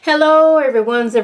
Hello, everyone's.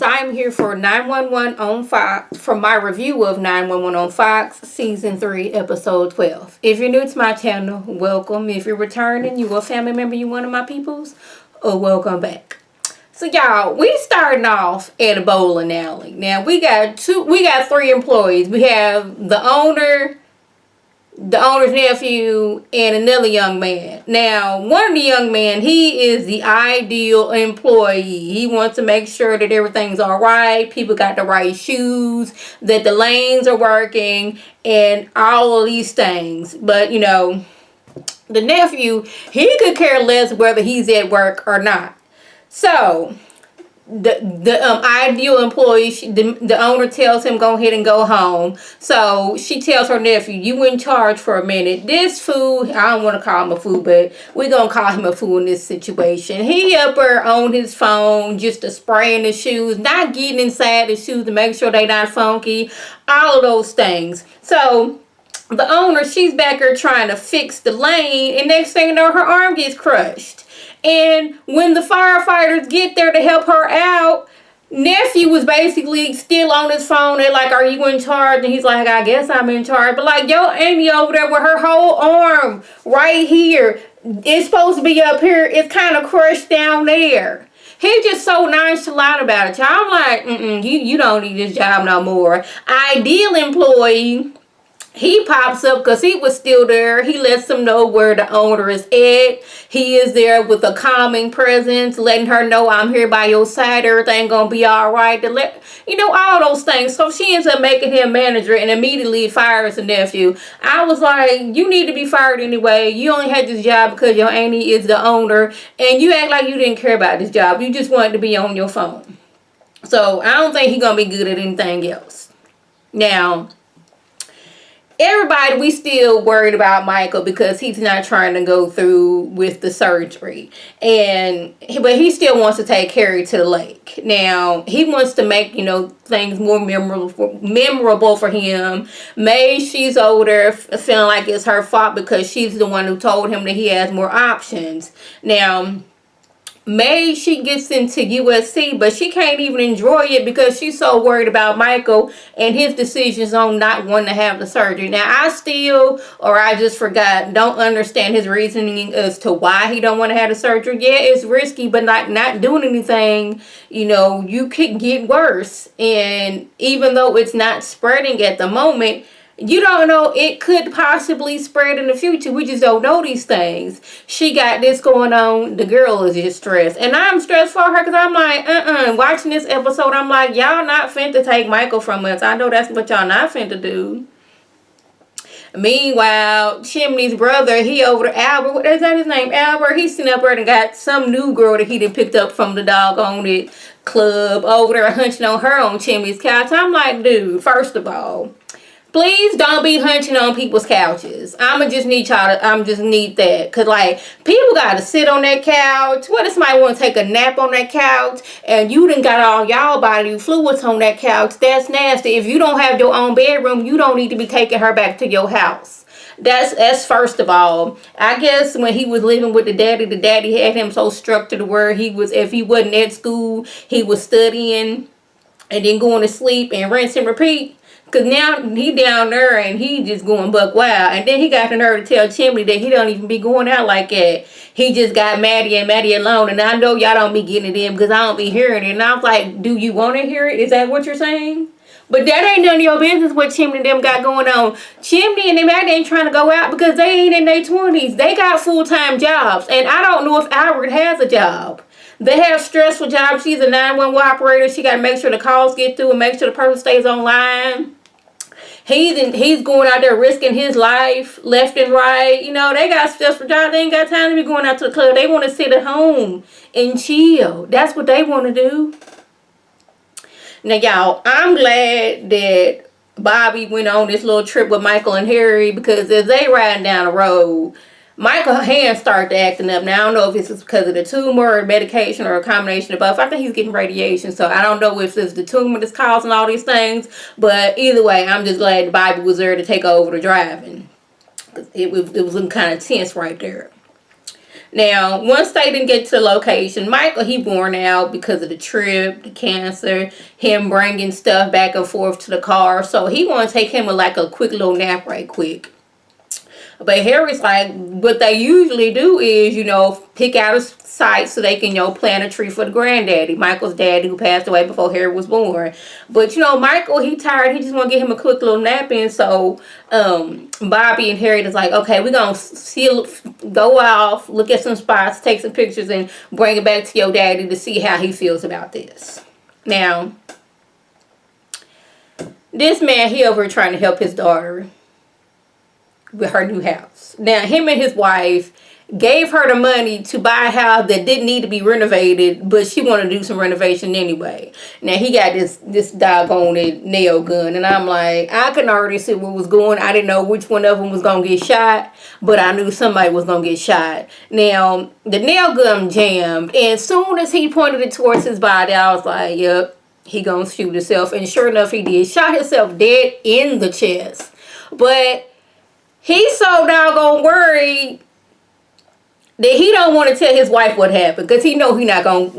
I'm here for 911 on Fox for my review of 911 on Fox, Season 3, Episode 12. If you're new to my channel, welcome. If you're returning, you a family member, you one of my peoples, welcome back. So y'all, we starting off at a bowling alley. Now we got three employees. We have the owner's nephew, and another young man. Now, one of the young men, he is the ideal employee. He wants to make sure that everything's all right, people got the right shoes, that the lanes are working, and all of these things. But, the nephew, he could care less whether he's at work or not. So, the ideal employee, the owner tells him go ahead and go home. So she tells her nephew, you in charge for a minute. This fool, I don't want to call him a fool, but we're gonna call him a fool in this situation. He up there on his phone just to spraying the shoes, not getting inside the shoes to make sure they not funky, all of those things. So the owner, she's back there trying to fix the lane, and next thing you know, her arm gets crushed. And when the firefighters get there to help her out, nephew was basically still on his phone. They're like, are you in charge? And he's like, I guess I'm in charge. But like, yo, Amy over there with her whole arm right here. It's supposed to be up here. It's kind of crushed down there. He's just so nonchalant about it. Y'all, I'm like, you don't need this job no more. Ideal employee. He pops up because he was still there. He lets them know where the owner is at. He is there with a calming presence, letting her know I'm here by your side. Everything gonna be all right. All those things. So she ends up making him manager and immediately fires the nephew. I was like, you need to be fired anyway. You only had this job because your auntie is the owner, and you act like you didn't care about this job. You just wanted to be on your phone. So I don't think he's gonna be good at anything else. Now, everybody, we still worried about Michael because he's not trying to go through with the surgery, but he still wants to take Carrie to the lake. Now he wants to make things more memorable for him. May, she's older, feeling like it's her fault because she's the one who told him that he has more options. Now May, she gets into USC, but she can't even enjoy it because she's so worried about Michael and his decisions on not wanting to have the surgery. Now, I just forgot, don't understand his reasoning as to why he don't want to have the surgery. Yeah, it's risky, but not doing anything, you could get worse. And even though it's not spreading at the moment, you don't know, it could possibly spread in the future. We just don't know these things. She got this going on. The girl is just stressed. And I'm stressed for her because I'm like, watching this episode, I'm like, y'all not finna take Michael from us. I know that's what y'all not finna do. Meanwhile, Chimney's brother, he over to Albert. What is that his name? Albert. He's sitting up there and got some new girl that he done picked up from the doggone it club over there hunching on her on Chimney's couch. I'm like, dude, first of all, please don't be hunching on people's couches. I'm just need that. Because, people got to sit on that couch. What if somebody want to take a nap on that couch and you done got all y'all body fluids on that couch? That's nasty. If you don't have your own bedroom, you don't need to be taking her back to your house. That's first of all. I guess when he was living with the daddy had him so structured where if he wasn't at school, he was studying and then going to sleep and rinse and repeat. Because now he down there and he just going buck wild. And then he got the nerve to tell Chimney that he don't even be going out like that. He just got Maddie and Maddie alone. And I know y'all don't be getting it in because I don't be hearing it. And I was like, do you want to hear it? Is that what you're saying? But that ain't none of your business what Chimney and them got going on. Chimney and them ain't trying to go out because they ain't in their 20s. They got full-time jobs. And I don't know if Albert has a job. They have stressful jobs. She's a 911 operator. She got to make sure the calls get through and make sure the person stays online. He's going out there risking his life left and right. They got stressful jobs. They ain't got time to be going out to the club. They want to sit at home and chill. That's what they want to do. Now, y'all, I'm glad that Bobby went on this little trip with Michael and Harry because as they riding down the road, Michael's hands start to acting up. Now, I don't know if it's because of the tumor or medication or a combination of both. I think he's getting radiation, so I don't know if it's the tumor that's causing all these things. But either way, I'm just glad Bobby was there to take over the driving. It was looking kind of tense right there. Now, once they didn't get to the location, Michael, he worn out because of the trip, the cancer, him bringing stuff back and forth to the car. So he want to take him like a quick little nap right quick. But Harry's like, what they usually do is, pick out a site so they can, plant a tree for the granddaddy, Michael's daddy, who passed away before Harry was born. But, Michael, he tired. He just want to get him a quick little nap in. So, Bobby and Harry is like, okay, we're going to go off, look at some spots, take some pictures, and bring it back to your daddy to see how he feels about this. Now, this man, he over here trying to help his daughter with her new house. Now, him and his wife gave her the money to buy a house that didn't need to be renovated, but she wanted to do some renovation anyway. Now, he got this doggone nail gun, and I'm like, I can already see what was going. I didn't know which one of them was going to get shot, but I knew somebody was going to get shot. Now, the nail gun jammed, and as soon as he pointed it towards his body, I was like, yep, he gonna shoot himself. And sure enough, he did. Shot himself dead in the chest. But he's so doggone worried that he don't want to tell his wife what happened, because he know he not gonna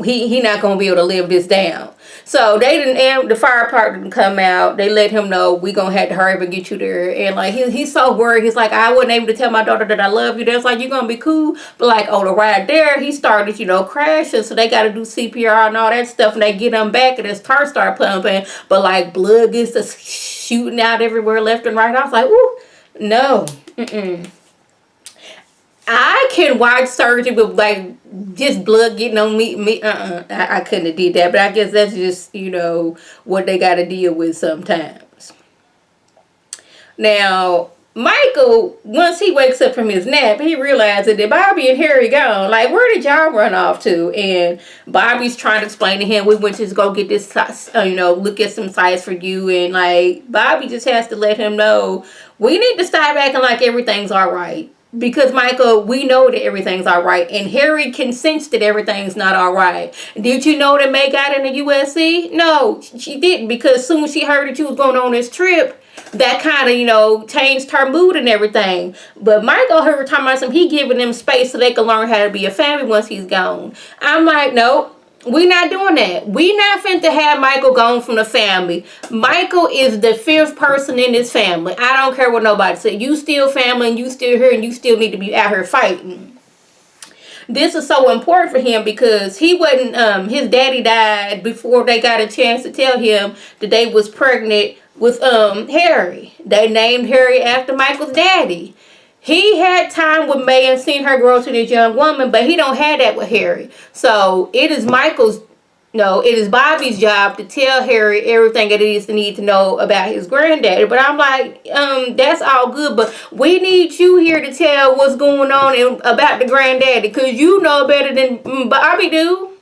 be able to live this down. So they didn't. The fire department didn't come out. They let him know we gonna have to hurry up and get you there. And like he's so worried. He's like, I wasn't able to tell my daughter that I love you. That's like, you gonna be cool. But like on the ride there, he started crashing. So they got to do CPR and all that stuff. And they get him back, and his heart started pumping. But like blood gets to shooting out everywhere, left and right. I was like, ooh. No. I can watch surgery with like just blood getting on me. I couldn't have did that. But I guess that's just, what they got to deal with sometimes. Now, Michael, once he wakes up from his nap, he realizes that Bobby and Harry gone. Like, where did y'all run off to? And Bobby's trying to explain to him, we went to go get this, look at some sites for you. And like, Bobby just has to let him know, we need to stop acting like everything's all right. Because, Michael, we know that everything's all right. And Harry can sense that everything's not all right. Did you know that May got in the USC? No, she didn't. Because as soon as she heard that you was going on this trip, that kind of, changed her mood and everything. But Michael heard her talking about something. He giving them space so they can learn how to be a family once he's gone. I'm like, nope. We not doing that. We not finna have Michael gone from the family. Michael is the 5th person in this family. I don't care what nobody said. You still family, and you still here, and you still need to be out here fighting. This is so important for him because he wasn't, his daddy died before they got a chance to tell him that they was pregnant with Harry. They named Harry after Michael's daddy. He had time with May and seen her grow to this young woman, but he don't have that with Harry. So it is Bobby's job to tell Harry everything that he is to need to know about his granddaddy. But I'm like, that's all good, but we need you here to tell what's going on about the granddaddy, because you know better than Bobby do.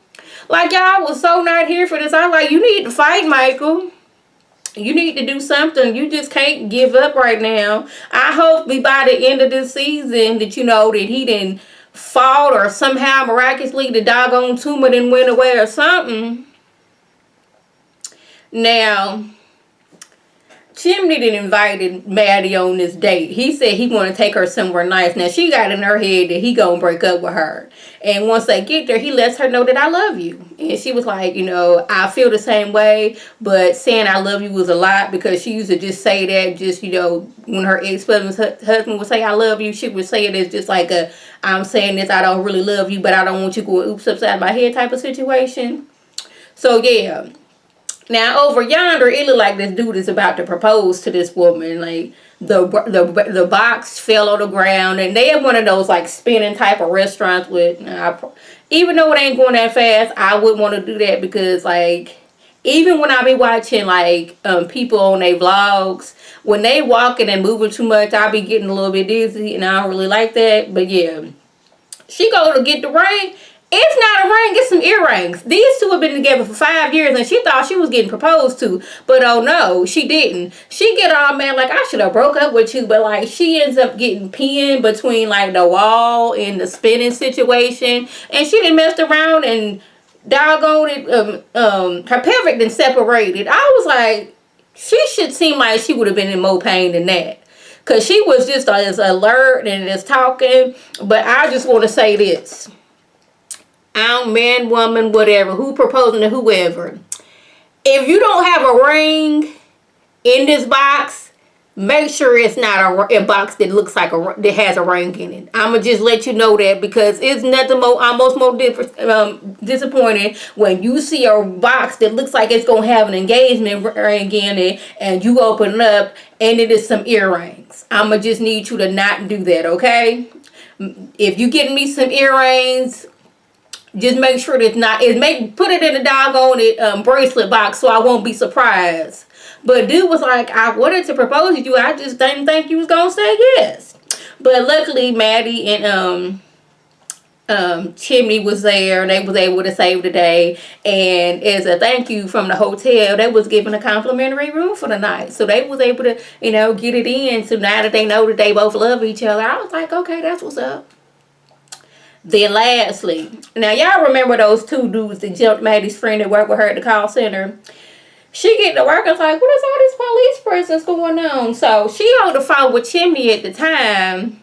Like, y'all was so not here for this. I'm like, you need to fight, Michael. You need to do something. You just can't give up right now. I hope by the end of this season that that he didn't fought or somehow miraculously the doggone tumor didn't went away or something. Now, Chimney didn't invited Maddie on this date. He said he want to take her somewhere nice. Now, she got in her head that he gonna break up with her. And once they get there, he lets her know that I love you. And she was like, I feel the same way. But saying I love you was a lot, because she used to just say that just, when her ex-husband would say I love you, she would say it as just like I'm saying this, I don't really love you, but I don't want you going oops upside my head type of situation. So, yeah. Now, over yonder, it looked like this dude is about to propose to this woman. Like, the box fell on the ground, and they have one of those, like, spinning type of restaurants with, even though it ain't going that fast, I wouldn't want to do that, because, like, even when I be watching, like, people on their vlogs, when they walking and moving too much, I be getting a little bit dizzy, and I don't really like that. But, yeah, she go to get the ring. It's not a ring, it's some earrings. These two have been together for 5 years, and she thought she was getting proposed to. But oh no, she didn't. She get all mad like, I should have broke up with you. But like, she ends up getting pinned between like the wall and the spinning situation. And she done messed around and doggone it, her pelvic done separated. I was like, she should seem like she would have been in more pain than that. Because she was just as alert and as talking. But I just want to say this. I'm man, woman, whatever. Who proposing to whoever. If you don't have a ring in this box, make sure it's not a box that looks like that has a ring in it. I'ma just let you know that, because it's nothing almost more disappointing when you see a box that looks like it's gonna have an engagement ring in it, and you open it up and it is some earrings. I'ma just need you to not do that, okay? If you getting me some earrings, just make sure that put it in the doggone bracelet box so I won't be surprised. But dude was like, I wanted to propose to you. I just didn't think you was gonna say yes. But luckily, Maddie and Chimney was there, and they was able to save the day. And as a thank you from the hotel, they was given a complimentary room for the night. So they was able to, get it in. So now that they know that they both love each other, I was like, okay, that's what's up. Then lastly, now y'all remember those two dudes that jumped Maddie's friend that worked with her at the call center? She get to work and was like, what is all this police presence going on? So she on the phone with Chimney at the time,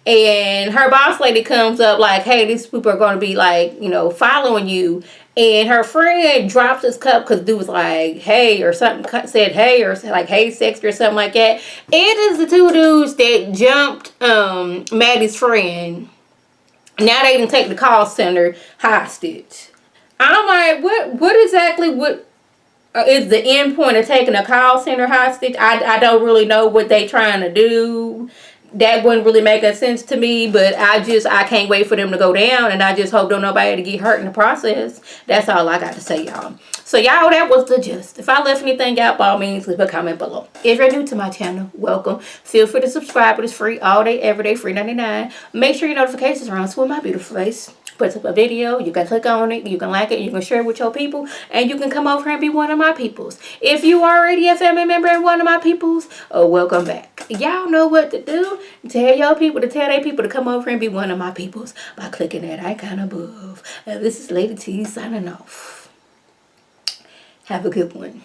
and her boss lady comes up like, hey, these people are going to be like, following you. And her friend drops his cup because dude was like, hey, or something, said hey, or like, hey, sexy, or something like that. It is the two dudes that jumped Maddie's friend. Now they didn't take the call center hostage. I'm like, what exactly is the end point of taking a call center hostage? I don't really know what they trying to do. That wouldn't really make a sense to me, but I can't wait for them to go down, and I just hope don't nobody to get hurt in the process. That's all I got to say, y'all. So y'all, that was the gist. If I left anything out, by all means, leave a comment below. If you're new to my channel, welcome. Feel free to subscribe. It is free all day, every day, free 99. Make sure your notifications are on so with my beautiful face. Puts up a video, you can click on it, you can like it, you can share it with your people, and you can come over here and be one of my peoples. If you already a family member and one of my peoples, welcome back. Y'all know what to do. Tell your people to tell their people to come over here and be one of my peoples by clicking that icon above. This is Lady T signing off. Have a good one.